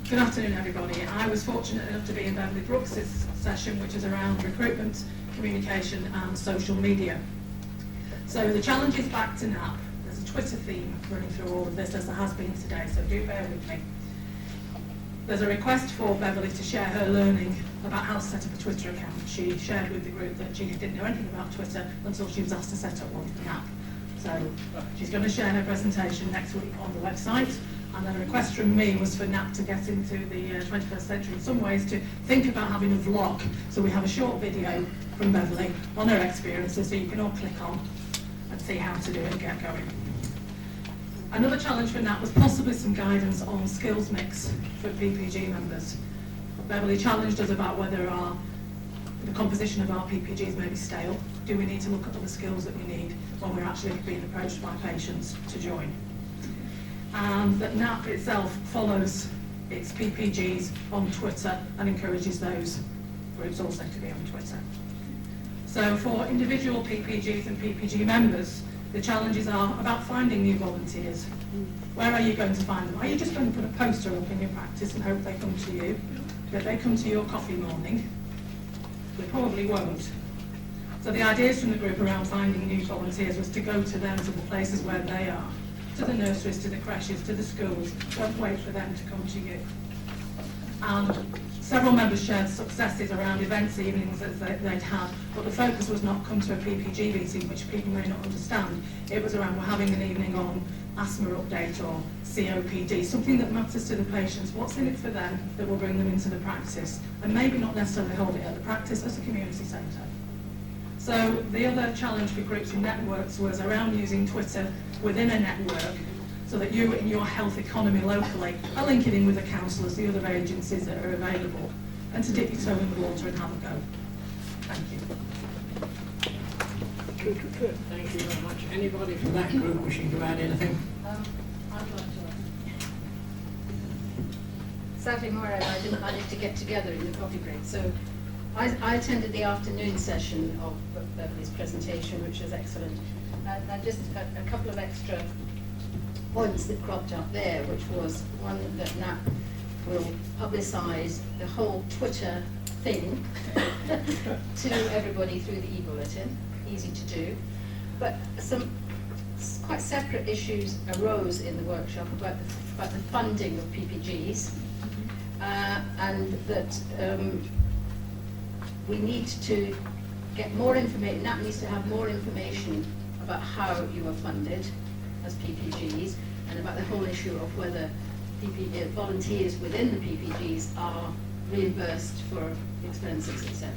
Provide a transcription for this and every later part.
Good afternoon, everybody. I was fortunate enough to be in Beverly Brooks' session, which is around recruitment, communication and social media. So the challenge is back to NAP. There's a Twitter theme running through all of this, as there has been today, so do bear with me. There's a request for Beverly to share her learning about how to set up a Twitter account. She shared with the group that she didn't know anything about Twitter until she was asked to set up one for NAP. So she's going to share her presentation next week on the website. And then a request from me was for NAP to get into the 21st century in some ways, to think about having a vlog. So we have a short video from Beverly on her experiences, so you can all click on and see how to do it and get going. Another challenge for NAP was possibly some guidance on skills mix for PPG members. Beverly challenged us about whether the composition of our PPGs may be stale. Do we need to look at other skills that we need when we're actually being approached by patients to join? And that NAP itself follows its PPGs on Twitter and encourages those groups also to be on Twitter. So for individual PPGs and PPG members, the challenges are about finding new volunteers. Where are you going to find them? Are you just going to put a poster up in your practice and hope they come to you? That they come to your coffee morning? They probably won't. So the ideas from the group around finding new volunteers was to go to them, to the places where they are, to the nurseries, to the creches, to the schools. Don't wait for them to come to you. And several members shared successes around events, evenings that they'd had, but the focus was not come to a PPG meeting, which people may not understand. It was around, we're having an evening on asthma update or COPD, something that matters to the patients, what's in it for them that will bring them into the practice, and maybe not necessarily hold it at the practice as a community centre. So the other challenge for groups and networks was around using Twitter within a network, so that you in your health economy locally are linking in with the counsellors, the other agencies that are available, and to dip your toe in the water and have a go. Thank you. Good. Thank you very much. Anybody from that group wishing to add anything? I'd like to. Sadly, Maura and I didn't manage to get together in the coffee break, so I attended the afternoon session of Beverly's presentation, which was excellent. And just a couple of extra points that cropped up there, which was one, that NAP will publicise the whole Twitter thing to everybody through the e-bulletin, easy to do. But some quite separate issues arose in the workshop about the funding of PPGs, and that we need to get more information. NAP needs to have more information about how you are funded as PPGs, and about the whole issue of whether volunteers within the PPGs are reimbursed for expenses, etc.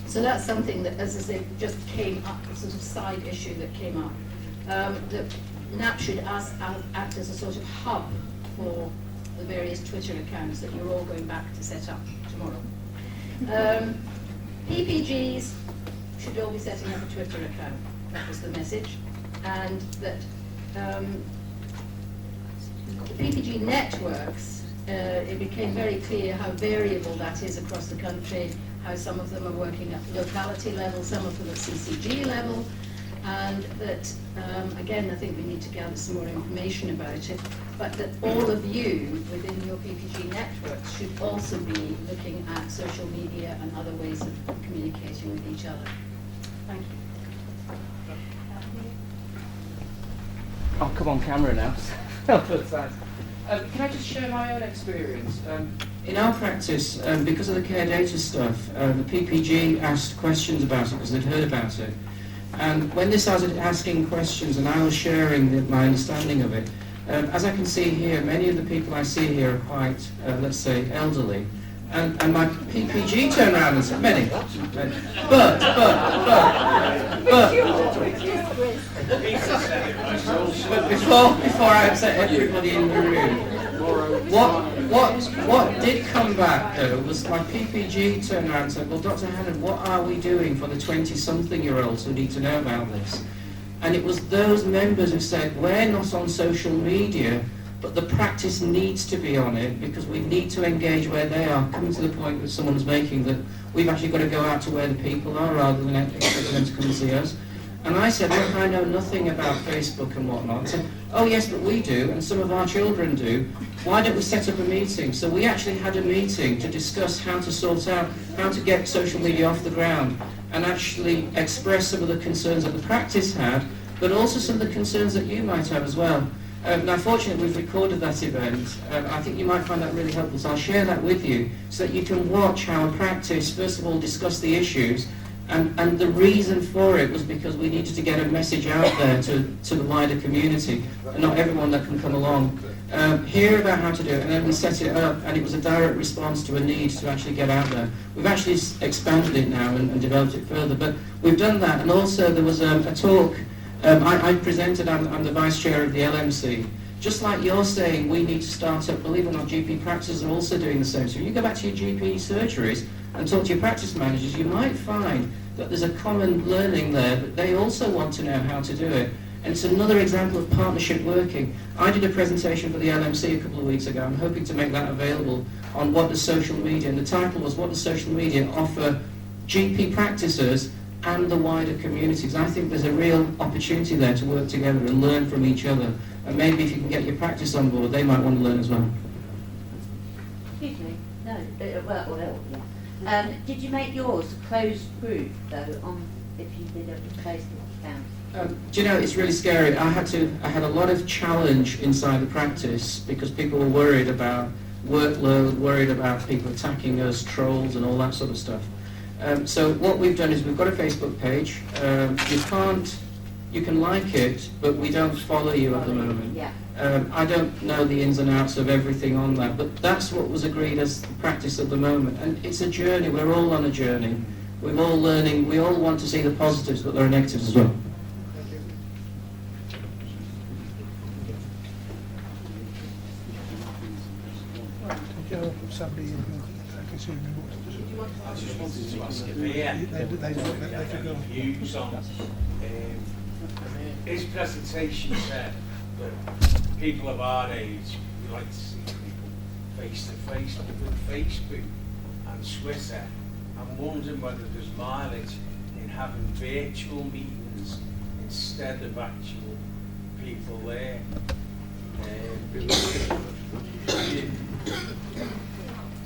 So that's something that, as I say, just came up, a sort of side issue that came up. That NAP should act as a sort of hub for the various Twitter accounts that you're all going back to set up tomorrow. PPGs should all be setting up a Twitter account. That was the message. And that the PPG networks, it became very clear how variable that is across the country, how some of them are working at locality level, some of them at CCG level, and that, again, I think we need to gather some more information about it, but that all of you within your PPG networks should also be looking at social media and other ways of communicating with each other. Thank you. I'll come on camera now. Can I just share my own experience? In our practice, because of the care data stuff, the PPG asked questions about it because they'd heard about it. And when they started asking questions and I was sharing my understanding of it, as I can see here, many of the people I see here are quite, let's say, elderly. And my PPG turned around and said, many. But, before I upset everybody in the room, what did come back though was my PPG turned around and said, well, Dr. Hannon, what are we doing for the 20-something-year-olds who need to know about this? And it was those members who said, we're not on social media, but the practice needs to be on it because we need to engage where they are, coming to the point that someone was making that we've actually got to go out to where the people are rather than expecting them to come and see us. And I said, look, I know nothing about Facebook and whatnot. So, oh yes, but we do, and some of our children do. Why don't we set up a meeting? So we actually had a meeting to discuss how to sort out, how to get social media off the ground, and actually express some of the concerns that the practice had, but also some of the concerns that you might have as well. Now, fortunately, we've recorded that event. I think you might find that really helpful, so I'll share that with you so that you can watch how a practice, first of all, discuss the issues, and the reason for it was because we needed to get a message out there to the wider community, and not everyone that can come along. Hear about how to do it, and then we set it up, and it was a direct response to a need to actually get out there. We've actually expanded it now and developed it further, but we've done that, and also there was a talk. I presented, I'm the vice chair of the LMC. Just like you're saying, we need to start up, believe it or not, GP practices are also doing the same. So when you go back to your GP surgeries and talk to your practice managers, you might find that there's a common learning there, but they also want to know how to do it. And it's another example of partnership working. I did a presentation for the LMC a couple of weeks ago. I'm hoping to make that available on what does social media, and the title was what does social media offer GP practices and the wider communities. I think there's a real opportunity there to work together and learn from each other. And maybe if you can get your practice on board, they might want to learn as well. Excuse me. No. Well, yeah. Did you make yours a closed group though? If you did a Facebook account. Do you know, it's really scary. I had a lot of challenge inside the practice because people were worried about workload, worried about people attacking us, trolls and all that sort of stuff. So what we've done is we've got a Facebook page. You can like it, but we don't follow you at the moment. Yeah. I don't know the ins and outs of everything on that, but that's what was agreed as the practice at the moment. And it's a journey. We're all on a journey. We're all learning. We all want to see the positives, but there are negatives as well. Somebody in the consuming I just wanted to ask any views on his presentation said that people of our age, we like to see people face to face, but with Facebook and Twitter, I'm wondering whether there's mileage in having virtual meetings instead of actual people there.